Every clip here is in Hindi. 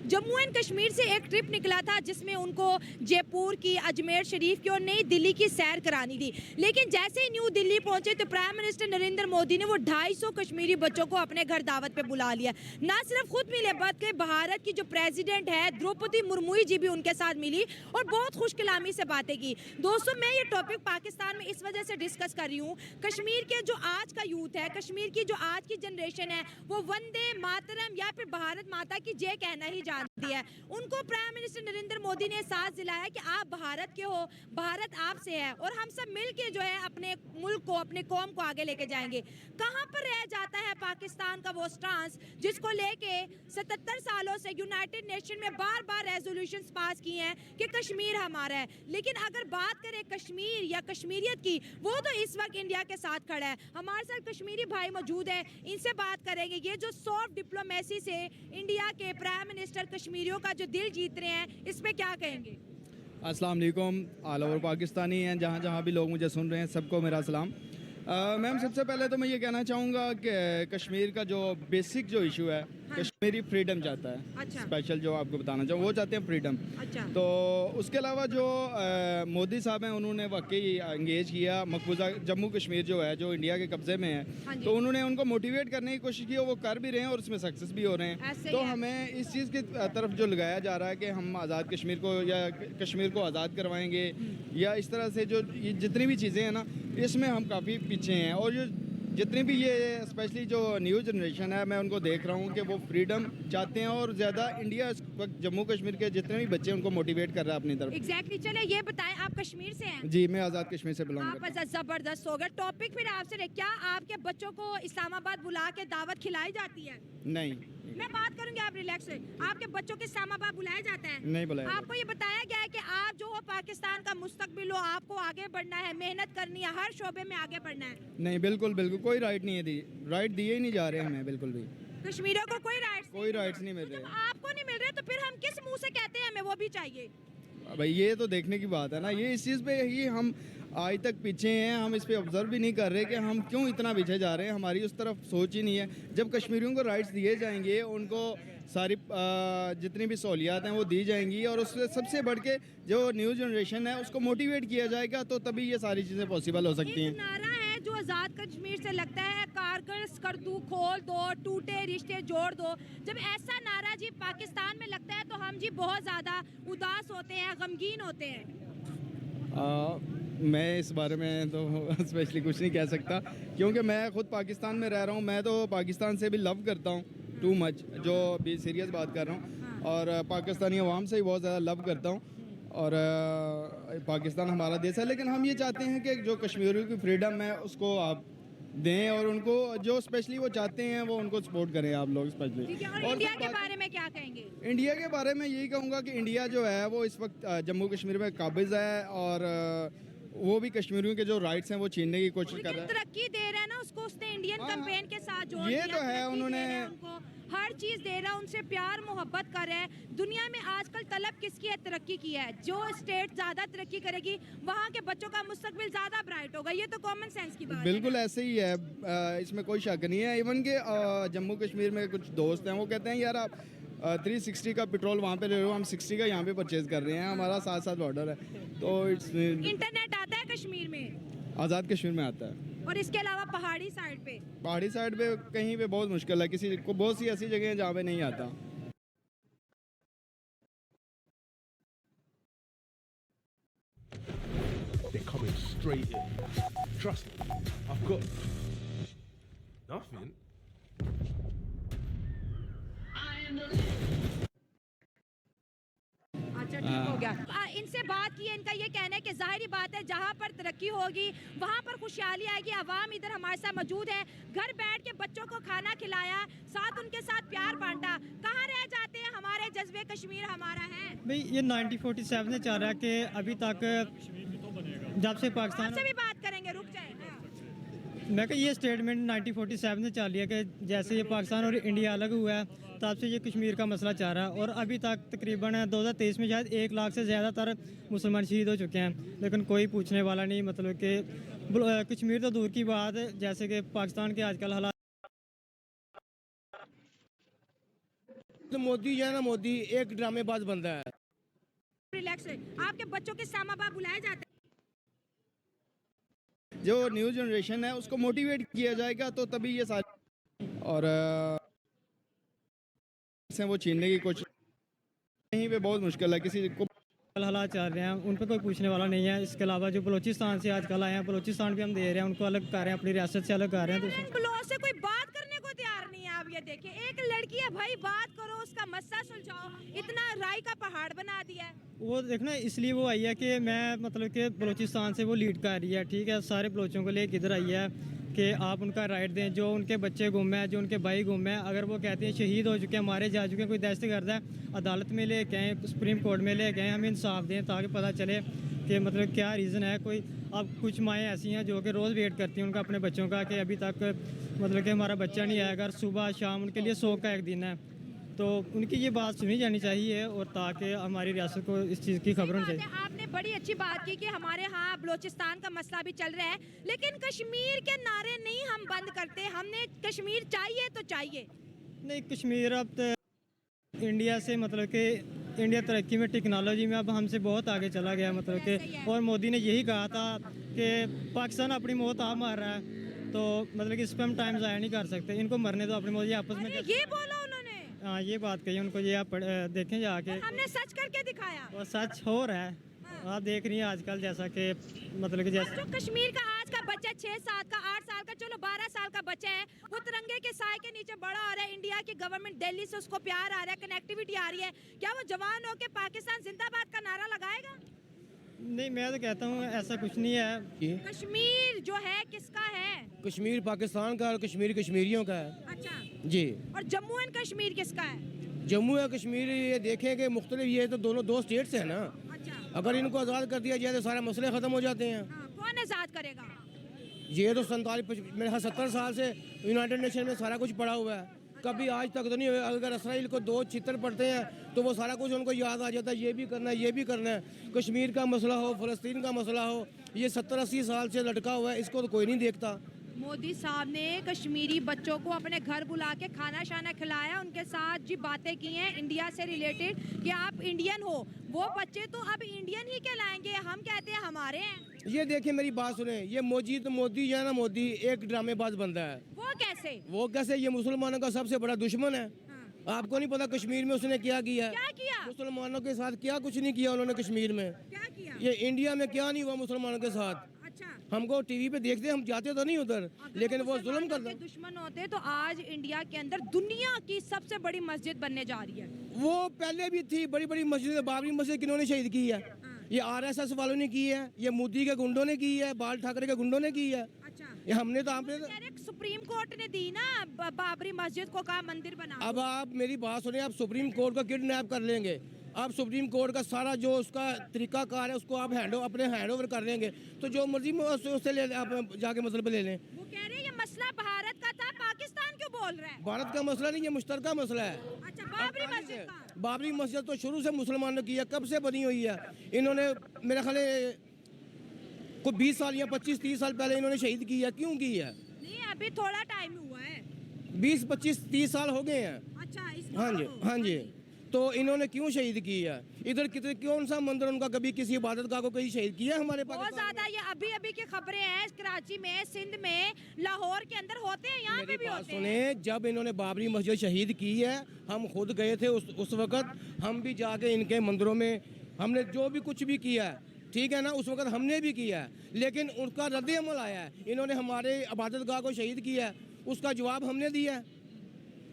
जम्मू एंड कश्मीर से एक ट्रिप निकला था जिसमें उनको जयपुर की, अजमेर शरीफ की और नई दिल्ली की सैर करानी थी। लेकिन जैसे ही न्यू दिल्ली पहुंचे तो प्राइम मिनिस्टर नरेंद्र मोदी ने वो 250 कश्मीरी बच्चों को अपने घर दावत पे बुला लिया। ना सिर्फ खुद मिले बल्कि भारत की जो प्रेसिडेंट है द्रौपदी मुर्मू जी भी उनके साथ मिली और बहुत खुश कलामी से बातें की। दोस्तों, मैं ये टॉपिक पाकिस्तान में इस वजह से डिस्कस कर रही हूँ, कश्मीर के जो आज का यूथ है, कश्मीर की जो आज की जनरेशन है, वो वंदे मातरम या फिर भारत माता की जय कहना ही जानती है। उनको प्राइम मिनिस्टर नरेंद्र मोदी ने एहसास दिलाया कि आप भारत के हो, भारत आपसे है और हम सब मिल के जो है अपने मुल्क को, अपने कौम को आगे लेके जाएंगे। कहाँ पर रह जाता है पाकिस्तान का वो स्टांस जिसको लेके 77 सालों से यूनाइटेड नेशन में बार बार रेजोल्यूशंस पास किए हैं कि कश्मीर हमारा है। लेकिन अगर बात करें कश्मीर या कश्मीरियत की, वो तो इस वक्त इंडिया के साथ खड़ा है। हमारे साथ कश्मीरी भाई मौजूद है, इनसे बात करेंगे। ये जो सॉफ्ट डिप्लोमेसी से इंडिया के प्राइम मिनिस्टर कश्मीरियों का जो दिल जीत रहे हैं, इस पे क्या कहेंगे? अस्सलाम वालेकुम, ऑल ओवर पाकिस्तानी हैं, जहाँ जहाँ भी लोग मुझे सुन रहे हैं सबको मेरा सलाम। मैम, सबसे पहले तो मैं ये कहना चाहूँगा कि कश्मीर का जो बेसिक जो इशू है, कश्मीरी फ्रीडम चाहता है। अच्छा। स्पेशल जो आपको बताना चाहूँ, वो चाहते हैं फ्रीडम। अच्छा। तो उसके अलावा जो मोदी साहब हैं, उन्होंने वाकई इंगेज किया मकबूजा जम्मू कश्मीर जो है, जो इंडिया के कब्जे में है, तो उन्होंने उनको मोटिवेट करने की कोशिश की और वो कर भी रहे हैं और उसमें सक्सेस भी हो रहे हैं। तो हमें इस चीज़ की तरफ जो लगाया जा रहा है कि हम आज़ाद कश्मीर को या कश्मीर को आज़ाद करवाएंगे या इस तरह से जो जितनी भी चीज़ें हैं ना, इसमें हम काफ़ी पीछे हैं। और जो जितनी भी ये स्पेशली जो न्यू जनरेशन है, मैं उनको देख रहा हूँ कि वो फ्रीडम चाहते हैं और ज़्यादा इंडिया इस वक्त जम्मू कश्मीर के जितने भी बच्चे हैं उनको मोटिवेट कर रहा है अपनी तरफ। एग्जैक्टली। चले ये बताएं, आप कश्मीर से हैं? जी, मैं आज़ाद कश्मीर से बिलोंग करता हूँ। आप जबरदस्त हो गया। टॉपिक फिर आपसे रहे, क्या आपके बच्चों को इस्लामाबाद बुला के दावत खिलाई जाती है? नहीं, मैं बात करूंगी, आप रिलैक्स रहे। आपके बच्चों के इस्लामाबाद बुलाया जाता है? नहीं बुलाया। आपको ये बताया गया है कि आप जो हो पाकिस्तान का मुस्तकबिल हो, आपको आगे बढ़ना है, मेहनत करनी है, हर शोबे में आगे बढ़ना है? नहीं, बिल्कुल बिल्कुल कोई राइट नहीं है, राइट दिए ही नहीं जा रहे हमें बिल्कुल भी। कश्मीरियों को कोई राइट्स नहीं मिल रहे। आपको नहीं मिल रहे तो फिर हम किस मुंह से कहते हैं हमें वो भी चाहिए? भाई, ये तो देखने की बात है ना, ये इस चीज़ पे ही हम आज तक पीछे हैं। हम इस पे ऑब्जर्व भी नहीं कर रहे कि हम क्यों इतना पीछे जा रहे हैं। हमारी उस तरफ सोच ही नहीं है। जब कश्मीरियों को राइट्स दिए जाएंगे, उनको सारी जितनी भी सहूलियात हैं वो दी जाएंगी और उससे सबसे बढ़ के जो न्यू जनरेशन है उसको मोटिवेट किया जाएगा, तो तभी ये सारी चीज़ें पॉसिबल हो सकती हैं। नारा है जो आज़ाद कश्मीर से लगता है, कारगिल करतू खोल दो, टूटे रिश्ते जोड़ दो। जब ऐसा नारा जी पाकिस्तान में लगता है तो हम जी बहुत ज़्यादा उदास होते हैं, गमगीन होते हैं। मैं इस बारे में तो स्पेशली कुछ नहीं कह सकता, क्योंकि मैं खुद पाकिस्तान में रह रहा हूँ। मैं तो पाकिस्तान से भी लव करता हूँ टू मच, जो भी सीरियस बात कर रहा हूँ, और पाकिस्तानी अवाम से ही बहुत ज़्यादा लव करता हूँ। और पाकिस्तान हमारा देश है, लेकिन हम ये चाहते हैं कि जो कश्मीरियों की फ्रीडम है उसको आप दें और उनको जो स्पेशली वो चाहते हैं वो उनको सपोर्ट करें आप लोग स्पेशली। और इंडिया के बारे में क्या कहेंगे? इंडिया के बारे में यही कहूँगा कि इंडिया जो है वो इस वक्त जम्मू कश्मीर में काबिज है और वो भी कश्मीरियों के जो राइट्स हैं वो छीनने की कोशिश कर रहा है। तरक्की दे रहा है ना उसको, उसने इंडियन कैंपेन के साथ जोड़ ये दिया, तो है, उन्होंने उनको हर चीज दे रहा है, उनसे प्यार मोहब्बत कर रहा है। दुनिया में आजकल तलब किसकी है? तरक्की की है। जो स्टेट ज्यादा तरक्की करेगी वहाँ के बच्चों का मुस्तकबिल ज्यादा ब्राइट होगा। ये तो कॉमन सेंस की बात है। बिल्कुल ऐसे ही है, इसमें कोई शक नहीं है। इवन के जम्मू कश्मीर में कुछ दोस्त हैं, वो कहते हैं यार आप 360 का पेट्रोल वहाँ पे ले रहे हो, हम 60 का यहाँ पे परचेज कर रहे हैं, हमारा साथ साथ बॉर्डर है। तो इंटरनेट आता है कश्मीर में? आज़ाद कश्मीर में आता है। और इसके अलावा पहाड़ी साइड पे? पहाड़ी साइड पे कहीं पे बहुत मुश्किल है, किसी को बहुत सी ऐसी जगह हैं जहाँ पे नहीं आता। They're coming straight in. Trust me, I've got nothing. अच्छा, ठीक हो गया। इनसे बात की है, इनका ये कहना है कि जाहिर बात है जहाँ पर तरक्की होगी वहाँ पर खुशहाली आएगी। आवाम इधर हमारे साथ मौजूद है, घर बैठ के बच्चों को खाना खिलाया, साथ उनके साथ प्यार बांटा। कहाँ रह जाते हैं हमारे जज्बे कश्मीर हमारा है? भाई ये 1947 से चल रहा है कि अभी तक जब से पाकिस्तान से भी बात करेंगे, रुक जाए। मैं कहा ये स्टेटमेंट 1947 से चल रही है कि जैसे ये पाकिस्तान और इंडिया अलग हुआ है तब से ये कश्मीर का मसला चल रहा है और अभी तक तकरीबन 2023 में शायद 1 लाख से ज़्यादातर मुसलमान शहीद हो चुके हैं, लेकिन कोई पूछने वाला नहीं। मतलब कि कश्मीर तो दूर की बात है, जैसे कि पाकिस्तान के आजकल हालात तो मोदी जो है ना, मोदी एक ड्रामेबाज बंदा है। रिलैक्स है। आपके बच्चों के इस्लामाबाद बुलाए जाते हैं? जो न्यू जनरेशन है उसको मोटिवेट किया जाएगा तो तभी ये सारी और से वो छीनने की कोशिश कहीं पे बहुत मुश्किल है किसी को। हालात चल रहे हैं, उन पर कोई पूछने वाला नहीं है। इसके अलावा जो बलूचिस्तान से आजकल आए हैं, बलूचिस्तान भी हम दे रहे हैं, उनको अलग कर रहे हैं, अपनी रियासत से अलग कर रहे हैं। इन ब्लॉग से कोई बात करने को तैयार नहीं है। आप ये देखिए, एक लड़की है भाई, बात करो, उसका मसला सुलझाओ, इतना राई का पहाड़ बना दिया है। वो देखना इसलिए वो आई है कि मैं मतलब कि बलूचिस्तान से वो लीड कर रही है, ठीक है, सारे बलोचों को लेकर इधर आई है कि आप उनका राइट दें। जो उनके बच्चे गुम हैं, जो उनके भाई गुम हैं, अगर वो कहते हैं शहीद हो चुके हैं, मारे जा चुके हैं, कोई दहशतगर्द है, अदालत में ले गए, सुप्रीम कोर्ट में ले गए, हमें इंसाफ दें ताकि पता चले कि मतलब क्या रीज़न है। कोई अब कुछ माएँ ऐसी हैं जो कि रोज़ वेट करती हैं उनका अपने बच्चों का कि अभी तक मतलब कि हमारा बच्चा नहीं आएगा, सुबह शाम उनके लिए शोक का एक दिन है। तो उनकी ये बात सुनी जानी चाहिए और ताकि हमारी रियासत को इस चीज़ की खबर होनी चाहिए। आपने बड़ी अच्छी बात की कि हमारे यहाँ बलोचिस्तान का मसला भी चल रहा है, लेकिन कश्मीर के नारे नहीं हम बंद करते। हमने कश्मीर चाहिए तो चाहिए। नहीं, कश्मीर अब तो इंडिया से मतलब कि इंडिया तरक्की में, टेक्नोलॉजी में अब हमसे बहुत आगे चला गया मतलब कि। और मोदी ने यही कहा था कि पाकिस्तान अपनी मौत आप मार रहा है, तो मतलब कि इस पर हम टाइम ज़ाया नहीं कर सकते, इनको मरने दो, अपनी मौत ये आपस में। ये बोला उन्होंने। हाँ, ये बात कही उनको, ये आप देखें जाके। हमने सच करके दिखाया और सच हो रहा है। आप देख रही हैं आजकल जैसा कि मतलब कि जैसे जो कश्मीर का आज का बच्चा 6 साल का, 8 साल का, चलो 12 साल का बच्चा है, वो तिरंगे के साए के नीचे बड़ा आ रहा है। इंडिया की गवर्नमेंट दिल्ली से उसको प्यार आ रहा है, कनेक्टिविटी आ रही है। क्या वो जवान होकर पाकिस्तान जिंदाबाद का नारा लगाएगा? नहीं, मैं तो कहता हूँ ऐसा कुछ नहीं है। कश्मीर जो है किसका है? कश्मीर पाकिस्तान का और कश्मीर कश्मीरियों का है अच्छा, जी। और जम्मू एंड कश्मीर किसका है? जम्मू या कश्मीर ये देखें कि मुख्तलिफ, ये तो दोनों दो स्टेट्स हैं ना। अच्छा, अगर इनको आज़ाद कर दिया जाए तो सारे मसले ख़त्म हो जाते हैं। हाँ, कौन आजाद करेगा? ये तो 47 मेरे ख्याल 70 साल से यूनाइटेड नेशन में सारा कुछ पड़ा हुआ है, कभी आज तक तो नहीं हुआ। अगर इसराइल को 2 चित्र पड़ते हैं तो वो सारा कुछ उनको याद आ जाता है, ये भी करना है, ये भी करना है। कश्मीर का मसला हो, फ़लस्तीन का मसला हो, ये 70-80 साल से लटका हुआ है, इसको तो कोई नहीं देखता। मोदी साहब ने कश्मीरी बच्चों को अपने घर बुला के खाना शाना खिलाया, उनके साथ जी बातें की हैं इंडिया से रिलेटेड कि आप इंडियन हो। वो बच्चे तो अब इंडियन ही कहलाएंगे, हम कहते हैं हमारे हैं। ये देखिए, मेरी बात सुने, ये मोदी जो है ना, मोदी एक ड्रामेबाज बंदा है। वो कैसे? वो कैसे? ये मुसलमानों का सबसे बड़ा दुश्मन है। आपको नहीं पता कश्मीर में उसने क्या किया? क्या किया? मुसलमानों के साथ क्या कुछ नहीं किया उन्होंने कश्मीर में। क्या किया? ये इंडिया में क्या नहीं हुआ मुसलमानों के साथ। अच्छा, हमको टीवी पे देखते, हम जाते तो नहीं उधर, लेकिन वो जुल्म मुसलमानों करते। के दुश्मन होते तो आज इंडिया के अंदर दुनिया की सबसे बड़ी मस्जिद बनने जा रही है। वो पहले भी थी बड़ी बड़ी मस्जिद, बाबरी मस्जिद किन्होंने शहीद की है? ये RSS वालों ने की है, ये मोदी के गुंडों ने की है, बाल ठाकरे के गुंडों ने की है। अच्छा, ये हमने तो आपने तो। सुप्रीम कोर्ट ने दी ना बाबरी मस्जिद को, कहा मंदिर बना। अब आप मेरी बात सुनिए, आप सुप्रीम कोर्ट को किडनैप कर लेंगे, आप सुप्रीम कोर्ट का सारा जो उसका तरीकाकार है उसको आप अपने हैंड ओवर कर लेंगे, तो जो मर्जी उससे ले आप जाके मसले पे ले लें। वो कह रहे हैं ये मसला भारत का था, पाकिस्तान क्यों बोल रहा है? भारत का मसला नहीं, ये मुश्तरका मसला है। अच्छा, बाबरी मस्जिद का। बाबरी मस्जिद तो शुरू से मुसलमानों ने की है, कब से बनी हुई है। इन्होंने मेरे ख्याल को 20 साल या 25-30 साल पहले इन्होंने शहीद की है। क्यों की है? नहीं, अभी थोड़ा टाइम हुआ है, 20-25-30 साल हो गए हैं। अच्छा, इस हाँ जी, हाँ जी। तो इन्होंने क्यों शहीद की है? इधर कितने कौन सा मंदिर उनका कभी किसी इबादत गाह को कहीं शहीद किया हमारे पास? बहुत ज्यादा। ये अभी अभी की खबरें हैं, कराची में, सिंध में, लाहौर के अंदर होते हैं, यहाँ पे भी होते हैं। सुने, जब इन्होंने बाबरी मस्जिद शहीद की है, हम खुद गए थे उस वक्त, हम भी जाके इनके मंदिरों में हमने जो भी कुछ भी किया है, ठीक है ना, उस वक्त हमने भी किया है, लेकिन उनका रद्द अमल आया है। इन्होंने हमारे इबादत गाह को शहीद किया है, उसका जवाब हमने दिया है,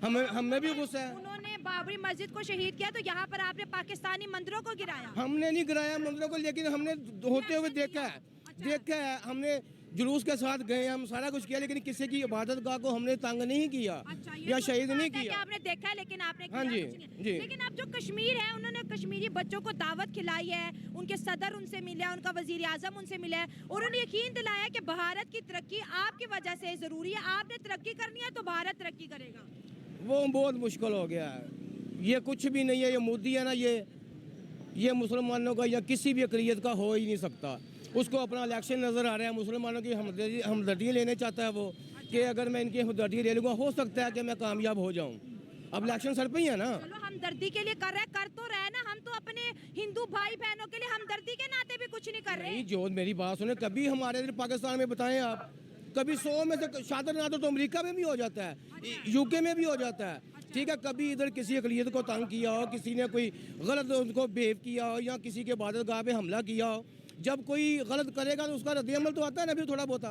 हमें भी गुस्सा है। उन्होंने बाबरी मस्जिद को शहीद किया तो यहाँ पर आपने पाकिस्तानी मंदिरों को गिराया। हमने नहीं गिराया मंदिरों को, लेकिन हमने होते हुए देखा है, हमने जुलूस के साथ गए, हम सारा कुछ किया, लेकिन किसी की इबादत गाह को हमने तंग नहीं किया या शहीद नहीं किया। आपने देखा है, लेकिन आपने हाँ किया जी, कुछ नहीं। जी। लेकिन अब जो कश्मीर है, उन्होंने कश्मीरी बच्चों को दावत खिलाई है, उनके सदर उनसे मिला, उनका वजीर आजम उनसे मिला है, और उन्होंने यकीन दिलाया कि भारत की तरक्की आपकी वजह से जरूरी है, आपने तरक्की करनी है तो भारत तरक्की करेगा। वो बहुत मुश्किल हो गया है, ये कुछ भी नहीं है। ये मोदी है ना, ये मुसलमानों का या किसी भी अक़लियत का हो ही नहीं सकता। उसको अपना इलेक्शन नज़र आ रहा है, मुसलमानों की हमदर्दी लेने चाहता है वो, कि अगर मैं इनकी हमदर्दी ले लूँगा हो सकता है कि मैं कामयाब हो जाऊँ। अब इलेक्शन सर पे ही है ना। चलो हमदर्दी के लिए कर रहे हैं, कर तो रहे हैं ना, हम तो अपने हिंदू भाई बहनों के लिए हमदर्दी के नाते भी कुछ नहीं कर रहे। नहीं जो मेरी बात सुने, कभी हमारे इधर पाकिस्तान में बताएं आप, कभी 100 में से शातिर नादर तो अमेरिका में भी हो जाता है, यूके में भी हो जाता है, ठीक है। कभी इधर किसी अकलियत को तंग किया हो, किसी ने कोई गलत उनको बिहेव किया हो, या किसी के इबादतगाह पे हमला किया हो, जब कोई गलत करेगा तो उसका रद्द-ए-अमल तो आता है ना भी थोड़ा बहुत।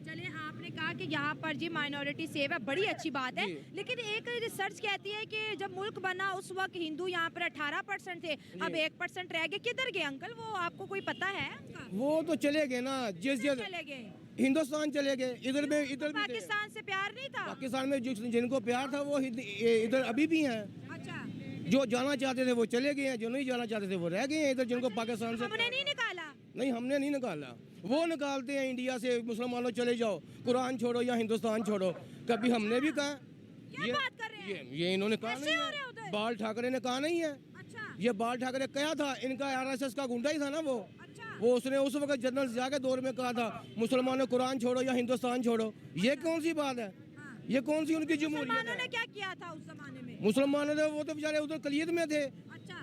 चलिए आपने कहा कि यहाँ पर जी माइनॉरिटी सेव है, बड़ी अच्छी बात है, लेकिन एक रिसर्च कहती है कि जब मुल्क बना उस वक्त हिंदू यहाँ पर 18% थे, अब 1% रह गए। किधर गए अंकल वो, आपको कोई पता है उनका? वो तो चले गए ना, जिस चले गए हिंदुस्तान चले गए, इधर में इधर भी थे। पाकिस्तान से प्यार नहीं था? पाकिस्तान में जिनको प्यार था वो इधर अभी भी हैं। अच्छा, जो जाना चाहते थे वो चले गए हैं, जो नहीं जाना चाहते थे वो रह गए हैं इधर, जिनको पाकिस्तान से हमने नहीं निकाला। नहीं, हमने नहीं निकाला, वो निकालते हैं इंडिया से, मुसलमानों चले जाओ, कुरान छोड़ो या हिंदुस्तान छोड़ो। कभी हमने भी कहा, क्या बात कर रहे हैं? ये इन्होंने कहा ऐसे नहीं हो रहे है, उधर? बाल ठाकरे ने कहा नहीं है, अच्छा ये बाल ठाकरे क्या था, इनका आरएसएस का गुंडा ही था ना वो। अच्छा, वो उसने उस वक्त जनरल जिया के दौर में कहा था मुसलमानों कुरान छोड़ो या हिंदुस्तान छोड़ो। ये कौन सी बात है, ये कौन सी उनकी जमहूरियत मुसलमानों ने है? क्या किया था उस जमाने में? मुसलमानों ने, वो तो बेचारे उधर कलियत में थे, अच्छा,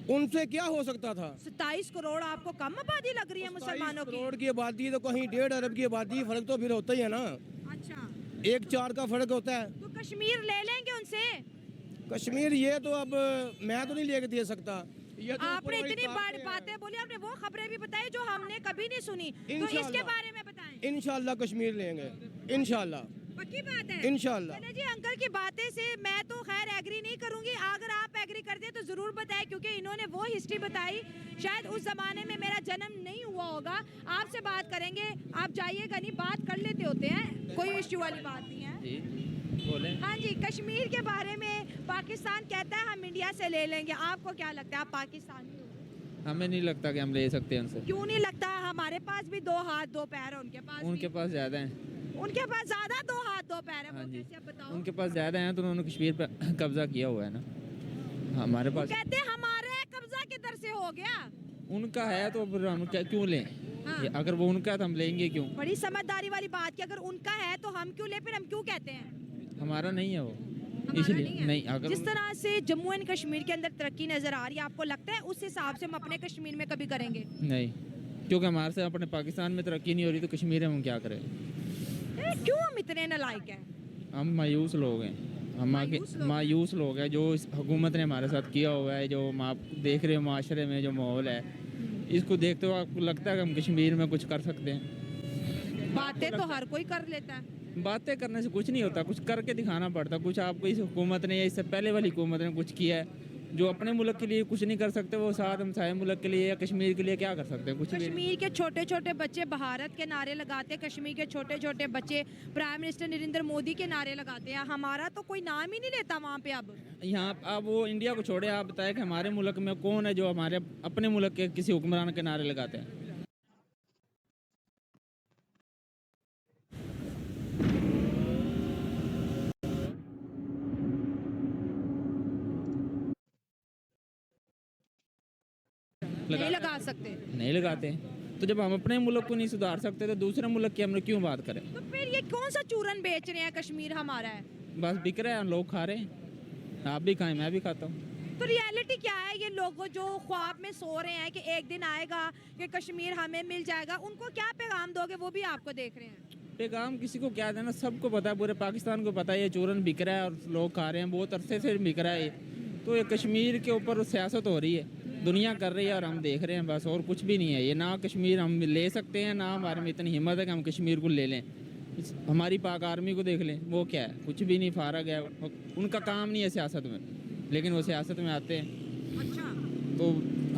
उनसे क्या हो सकता था। 27 करोड़ आपको कम आबादी लग रही है मुसलमानों 27 की? करोड़ की आबादी तो कहीं 1.5 अरब की आबादी, फर्क तो फिर होता ही है ना, अच्छा, 1-4 का फर्क होता है। तो कश्मीर ले लेंगे उनसे? कश्मीर ये तो अब मैं तो नहीं लेके दे सकता, ये तो आपने ऊपर वाली इतनी ताकत है। बातें बोली, आपने वो खबरें भी बताई जो हमने कभी नहीं सुनी, तो इंशाल्लाह। इसके बारे में बताएं। इंशाल्लाह कश्मीर लेंगे, इंशाल्लाह पक्की बात है? इंशाल्लाह। चले जी, अंकल की बातें से मैं तो खैर एग्री नहीं करूंगी, अगर आप एग्री करते हैं तो जरूर बताएं, क्योंकि इन्होंने वो हिस्ट्री बताई, शायद उस जमाने में मेरा जन्म नहीं हुआ होगा। आपसे बात करेंगे, आप जाइएगा नहीं, बात कर लेते होते हैं, कोई इश्यू वाली बात नहीं है। जी बोले। हाँ जी, कश्मीर के बारे में पाकिस्तान कहता है हम इंडिया से ले लेंगे, आपको क्या लगता है? आप पाकिस्तानी हो? हमें नहीं लगता कि हम ले सकते हैं उनसे। क्यों नहीं लगता? हमारे पास भी 2 हाथ 2 पैर है, उनके पास उनके भी। पास ज़्यादा हैं। उनके पास ज्यादा 2 हाथ 2 पैर है, हाँ वो जी, कैसे? अब बताओ। उनके पास ज़्यादा हैं तो उन्होंने कश्मीर पर कब्जा किया हुआ है ना, हमारे वो पास कहते हैं हमारे कब्जा किधर से हो गया? उनका है तो फिर हम क्या क्यों लें? हाँ। ये अगर वो उनका है तो हम लेंगे क्यों? बड़ी समझदारी वाली बात कि अगर उनका है तो हम क्यों ले, फिर हम क्यों कहते हैं हमारा नहीं है वो, हमारा इसलिए नहीं है? नहीं। अगर जिस तरह से जम्मू एंड कश्मीर के अंदर तरक्की नजर आ रही है, आपको लगता है उस हिसाब से हम अपने कश्मीर में कभी करेंगे? नहीं, क्योंकि हमारे से अपने पाकिस्तान में तरक्की नहीं हो रही तो कश्मीर में हम क्या करें? क्यों हम इतने नालायक हैं? हम मायूस लोग हैं, हम आगे मायूस लोग हैं? मायूस लोग हैं। जो इस हुकूमत ने हमारे साथ किया हुआ है, जो आप देख रहे हो माशरे में जो माहौल है, इसको देखते हुए आपको लगता है कि हम कश्मीर में कुछ कर सकते हैं? बातें तो हर कोई कर लेता है। बातें करने से कुछ नहीं होता, कुछ करके दिखाना पड़ता। कुछ आपको इस हुकूमत ने या इससे पहले वाली हुकूमत ने कुछ किया है जो अपने मुल्क के लिए कुछ नहीं कर सकते, वो साथ हमसाये मुल्क के लिए या कश्मीर के लिए क्या कर सकते हैं? कुछ भी नहीं। कश्मीर के छोटे छोटे बच्चे भारत के नारे लगाते हैं, कश्मीर के छोटे छोटे बच्चे प्राइम मिनिस्टर नरेंद्र मोदी के नारे लगाते हैं, हमारा तो कोई नाम ही नहीं लेता वहाँ पे। अब यहाँ आप वो इंडिया को छोड़े, आप बताएं कि हमारे मुल्क में कौन है जो हमारे अपने मुल्क के किसी हुक्मरान के नारे लगाते हैं? नहीं लगा सकते, नहीं लगाते हैं। तो जब हम अपने मुल्क को नहीं सुधार सकते तो दूसरे मुल्क की हम लोग क्यों बात करें? तो फिर ये कौन सा चूरन बेच रहे हैं? कश्मीर हमारा है, बस बिक रहा है, लोग खा रहे हैं, आप भी खाएं मैं भी खाता हूँ। तो रियलिटी क्या है? ये लोग जो ख्वाब में सो रहे हैं कि एक दिन आएगा कि कश्मीर हमें मिल जाएगा, उनको क्या पैगाम दोगे? वो भी आपको देख रहे हैं। पैगाम किसी को क्या देना, सबको पता है, पूरे पाकिस्तान को पता है ये चूरन बिक रहा है और लोग खा रहे हैं, बहुत अरसे से बिक रहा है ये। तो ये कश्मीर के ऊपर सियासत हो रही है, दुनिया कर रही है और हम देख रहे हैं, बस और कुछ भी नहीं है। ये ना कश्मीर हम ले सकते हैं, ना हमारे में इतनी हिम्मत है कि हम कश्मीर को ले लें। हमारी पाक आर्मी को देख लें, वो क्या है, कुछ भी नहीं, फारग है, उनका काम नहीं है सियासत में, लेकिन वो सियासत में आते हैं। अच्छा, तो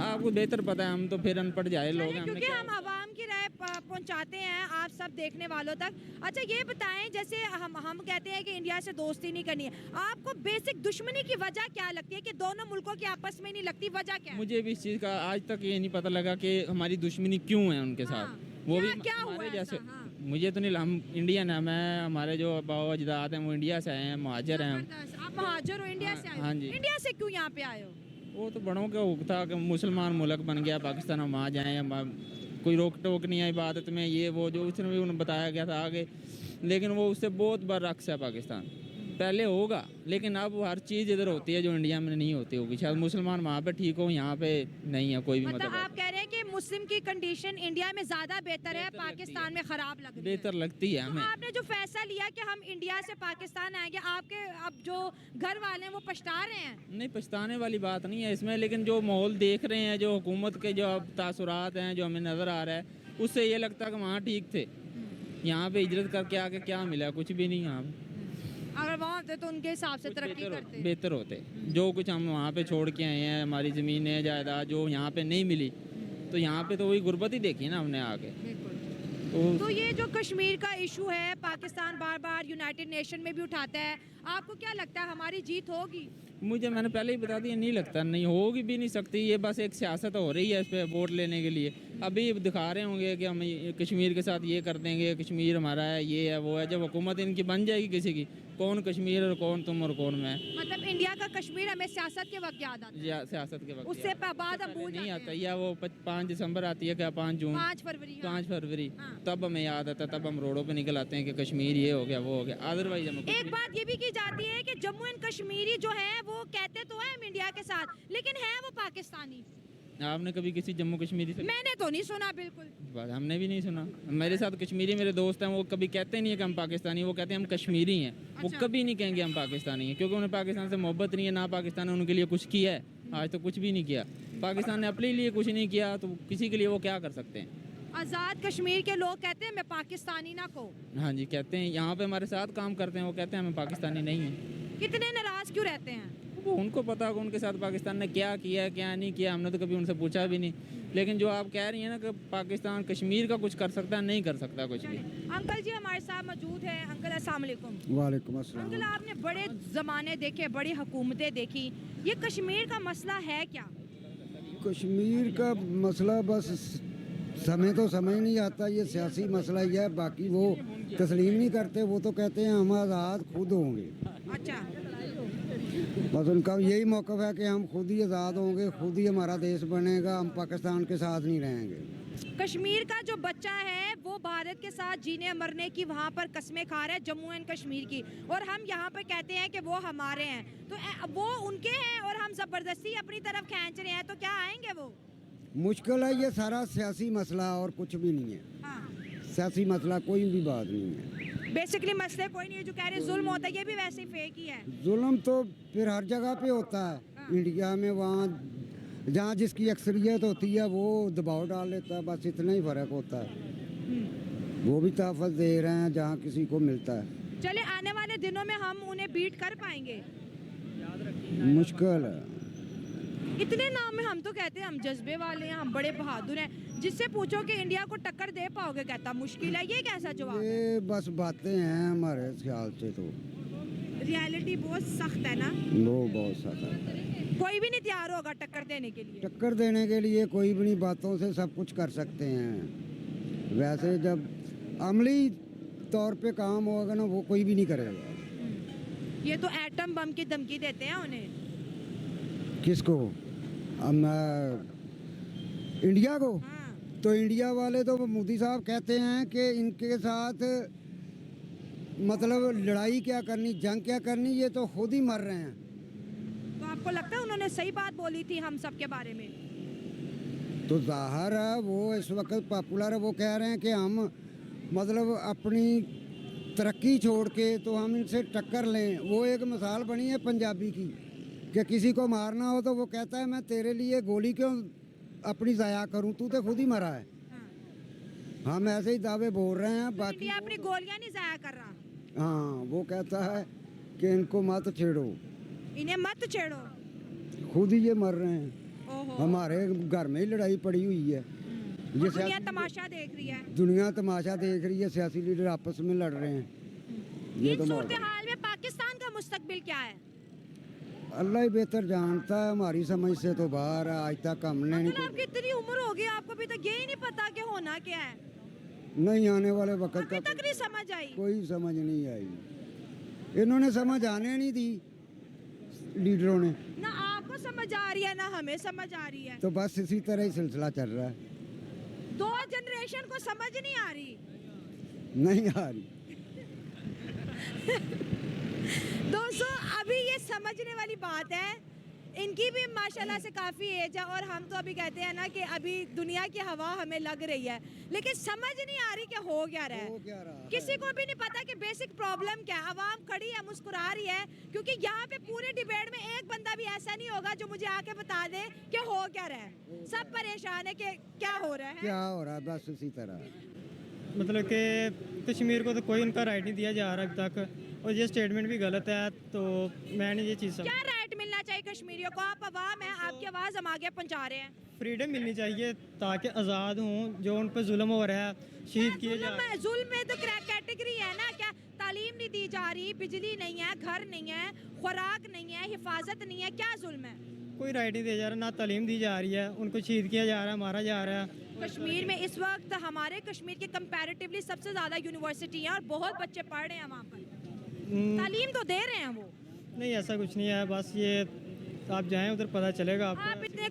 आपको बेहतर पता है, हम तो फिर अनपढ़ जाए लोग हैं, हमने क्योंकि क्या- हम आवाम की राय पहुंचाते हैं आप सब देखने वालों तक। अच्छा ये बताएं, जैसे हम कहते हैं कि इंडिया से दोस्ती नहीं करनी है, आपको बेसिक दुश्मनी की वजह क्या लगती है कि दोनों मुल्कों की आपस में नहीं लगती? वजह क्या है? मुझे भी इस चीज़ का आज तक ये नहीं पता लगा कि हमारी दुश्मनी क्यों है उनके साथ। हाँ, वो क्या- भी क्या हुआ हमारे ऐसा? जैसे, हाँ। मुझे तो नहीं, हम इंडियन है, मैं, हमारे जो बाबा अजदाद हैं वो इंडिया से आए हैं, महाजर हैं हम। जबरदस्त। आप महाजर हो, इंडिया से आए हो? हाँ जी। इंडिया से क्यों यहाँ पे आए हो? वो तो बड़ों का हुक था कि मुसलमान मुल्क बन गया पाकिस्तान, हम आ जाएँ, कोई रोक टोक नहीं है इबादत में, ये वो जो उसने भी उन्हें बताया गया था आगे, लेकिन वो उससे बहुत बरअक्स है पाकिस्तान। पहले होगा, लेकिन अब हर चीज़ इधर होती है जो इंडिया में नहीं होती होगी। शायद मुसलमान वहाँ पे ठीक हो, यहाँ पे नहीं है कोई भी। मतलब आप कह रहे हैं कि मुस्लिम की कंडीशन इंडिया में ज्यादा बेहतर है, पाकिस्तान में खराब लग रही है। बेहतर लगती है तो हमें। आपने जो फैसला लिया कि हम इंडिया से पाकिस्तान आएंगे, आपके अब जो घर वाले हैं वो पछता रहे हैं? नहीं, पछताने वाली बात नहीं है इसमें, लेकिन जो माहौल देख रहे हैं, जो हुकूमत के जो अब तासुरात हैं जो हमें नज़र आ रहा है, उससे ये लगता है कि वहाँ ठीक थे। यहाँ पे हिजरत करके आके क्या मिला? कुछ भी नहीं। यहाँ पे अगर वहाँ होते तो उनके हिसाब से तरक्की करते। बेहतर होते। जो कुछ हम वहाँ पे छोड़ के आए हैं, हमारी ज़मीनें जायदाद जो यहाँ पे नहीं मिली, तो यहाँ पे तो वही गुर्बत ही देखी ना हमने आके। तो ये जो कश्मीर का इशू है, पाकिस्तान बार बार यूनाइटेड नेशन में भी उठाता है, आपको क्या लगता है हमारी जीत होगी? मैंने पहले ही बता दिया, नहीं लगता, नहीं होगी भी नहीं सकती। ये बस एक सियासत हो रही है इस पर वोट लेने के लिए। अभी दिखा रहे होंगे कि हम कश्मीर के साथ ये कर देंगे, कश्मीर हमारा है, ये है वो है। जब हुकूमत इनकी बन जाएगी किसी की, कौन कश्मीर और कौन तुम और कौन मैं। मतलब इंडिया का कश्मीर हमें सियासत के वक्त याद आता है, सियासत के वक्त उससे बाद हम भूल नहीं जाते आता। हैं। या वो 5 दिसंबर आती है क्या, 5 जून, 5 फरवरी, हाँ। 5 फरवरी, हाँ। तब हमें याद आता, तब हम रोडों पे निकल आते हैं कि कश्मीर ये हो गया वो हो गया। अदरवाइज हम एक बात ये भी की जाती है कि जम्मू एंड कश्मीरी जो है वो कहते तो है हम इंडिया के साथ, लेकिन है वो पाकिस्तानी। आपने कभी किसी जम्मू कश्मीरी से? मैंने तो नहीं सुना बिल्कुल। बात हमने भी नहीं सुना। मेरे साथ कश्मीरी मेरे दोस्त हैं, वो कभी कहते नहीं है कि हम पाकिस्तानी, वो कहते हैं हम कश्मीरी हैं। वो अच्छा। कभी नहीं कहेंगे हम पाकिस्तानी हैं, क्योंकि उन्हें पाकिस्तान से मोहब्बत नहीं है, ना पाकिस्तान ने उनके लिए कुछ किया है। आज तो कुछ भी नहीं किया पाकिस्तान ने, अपने लिए कुछ नहीं किया, तो किसी के लिए वो क्या कर सकते हैं? आज़ाद कश्मीर के लोग कहते हैं मैं पाकिस्तानी ना को। हाँ जी, कहते हैं। यहाँ पे हमारे साथ काम करते हैं, वो कहते हैं हमें पाकिस्तानी नहीं है। कितने नाराज क्यों रहते हैं? वो उनको पता होगा उनके साथ पाकिस्तान ने क्या किया क्या नहीं किया, हमने तो कभी उनसे पूछा भी नहीं। लेकिन जो आप कह रही हैं ना कि पाकिस्तान कश्मीर का कुछ कर सकता है, नहीं कर सकता कुछ भी। अंकल जी हमारे साथ मौजूद हैं। अंकल अस्सलाम वालेकुम। वालेकुम अस्सलाम। अंकल आपने बड़े ज़माने देखे, बड़ी हुकूमतें देखी, ये कश्मीर का मसला है क्या? कश्मीर का मसला बस समय तो समझ नहीं आता, ये सियासी मसला ही है। बाकी वो तस्लीम नहीं करते, वो तो कहते हैं हम आज़ाद खुद होंगे। अच्छा, बस उनका यही मौक़िफ़ है कि हम खुद ही आज़ाद होंगे, खुद ही हमारा देश बनेगा, हम पाकिस्तान के साथ नहीं रहेंगे। कश्मीर का जो बच्चा है वो भारत के साथ जीने मरने की वहाँ पर कस्में खा रहा है, जम्मू एंड कश्मीर की, और हम यहाँ पर कहते हैं कि वो हमारे हैं। तो वो उनके हैं और हम ज़बरदस्ती अपनी तरफ खींच रहे हैं, तो क्या आएंगे वो? मुश्किल है, ये सारा सियासी मसला और कुछ भी नहीं है। हाँ, सियासी मसला कोई भी बात नहीं है। बेसिकली मसले कोई नहीं है। जो कह रहे जुल्म होता है, ये भी वैसे ही फेक ही है। जुल्म तो फिर हर जगह पे होता है। इंडिया में वहाँ जहाँ जिसकी अक्सरियत होती है वो दबाव डाल लेता है, बस इतना ही फ़र्क होता है। वो भी तहफ़्फ़ुज़ दे रहे हैं जहाँ किसी को मिलता है। चले आने वाले दिनों में हम उन्हें बीट कर पाएंगे? मुश्किल है। इतने नाम में हम तो कहते हैं हम जज्बे वाले हैं, हम बड़े बहादुर हैं। जिससे पूछो कि इंडिया को टक्कर दे पाओगे, कहता मुश्किल है। ये कैसा जवाब है? ये बस बातें हैं हमारे ख्याल से, तो रियलिटी बहुत सख्त है ना। लो बहुत सारा कोई भी नहीं तैयार होगा टक्कर देने के लिए। टक्कर देने के लिए कोई भी नहीं, बातों से सब कुछ कर सकते हैं। वैसे जब अमली तौर पे काम होगा ना, वो कोई भी नहीं करेगा। ये तो एटम बम की धमकी देते हैं उन्हें। किसको? इंडिया को? हाँ। तो इंडिया वाले तो मोदी साहब कहते हैं कि इनके साथ मतलब लड़ाई क्या करनी, जंग क्या करनी, ये तो खुद ही मर रहे हैं। तो आपको लगता है उन्होंने सही बात बोली थी हम सब के बारे में? तो जाहिर है वो इस वक्त पॉपुलर है। वो कह रहे हैं कि हम मतलब अपनी तरक्की छोड़ के तो हम इनसे टक्कर लें। वो एक मिसाल बनी है पंजाबी की कि किसी को मारना हो तो वो कहता है मैं तेरे लिए गोली क्यों अपनी ज़ाया करूं, तू तो खुद ही मरा है। हाँ। हम ऐसे ही दावे बोल रहे हैं। बाकी इंडिया अपनी गोलियां नहीं जाया कर रहा। हाँ, वो कहता है कि इनको मत छेड़ो, इन्हें मत छेड़ो, खुद ही ये मर रहे हैं। ओहो। हमारे घर में ही लड़ाई पड़ी हुई है। ये दुनिया सियासी- तमाशा देख रही है। दुनिया तमाशा देख रही है, सियासी लीडर आपस में लड़ रहे हैं। ये तो सूरत हाल में पाकिस्तान का मुस्तकबिल क्या है? अल्लाह ही बेहतर जानता है, हमारी समझ से तो बाहर है। आज तक हमने मतलब आपकी इतनी उम्र हो गई, आपको अभी तक यही नहीं पता कि होना क्या है? नहीं आने वाले वक्त अभी का तक नहीं समझ आई। कोई समझ नहीं आई। इन्होंने समझ आने नहीं दी लीडरों ने, ना आपको समझ आ रही है ना हमें समझ आ रही है। तो बस इसी तरह ही सिलसिला चल रहा है। 2 जनरेशन को समझ नहीं आ रही। नहीं आ रही। दोस्तों अभी ये समझने वाली बात है, इनकी भी माशाल्लाह से काफ़ी एज है और हम तो अभी कहते हैं ना कि अभी दुनिया की हवा हमें लग रही है, लेकिन समझ नहीं आ रही कि हो क्या रहा हो है। क्या रहा है। किसी को भी नहीं पता कि बेसिक प्रॉब्लम क्या है। आवाम खड़ी है, मुस्कुरा रही है, क्योंकि यहाँ पे पूरे डिबेट में एक बंदा भी ऐसा नहीं होगा जो मुझे आके बता दे कि हो क्या रहा है। सब परेशान है कि क्या हो रहा है। क्या हो रहा है, बस उसी तरह। मतलब कि कश्मीर को तो कोई उनका राइट नहीं दिया जा रहा अभी तक, और ये स्टेटमेंट भी गलत है। तो मैंने ये चीज़ क्या राइट मिलना चाहिए कश्मीरियों को? आप अवाम है, आपकी आवाज़ हम आगे पहुँचा रहे हैं। फ्रीडम मिलनी चाहिए ताकि आज़ाद हों। जो उन पर जुल्म हो रहा है, शहीद किए जा रहे हैं। जुल्म में तो कैटेगरी है ना, क्या तालीम नहीं दी जा रही, बिजली नहीं है, घर नहीं है, खुराक नहीं है, हिफाजत नहीं है, क्या जुल्म है? कोई राइट नहीं दिया जा रहा, ना तालीम दी जा रही है, उनको शहीद किया जा रहा है, मारा जा रहा है। कश्मीर में इस वक्त हमारे कश्मीर के कंपैरेटिवली सबसे ज़्यादा यूनिवर्सिटी है और बहुत बच्चे पढ़ रहे हैं वहाँ पर। तालीम तो दे रहे हैं वो। नहीं, ऐसा कुछ नहीं है, बस ये आप जाएं उधर पता चलेगा आपको। आप इतने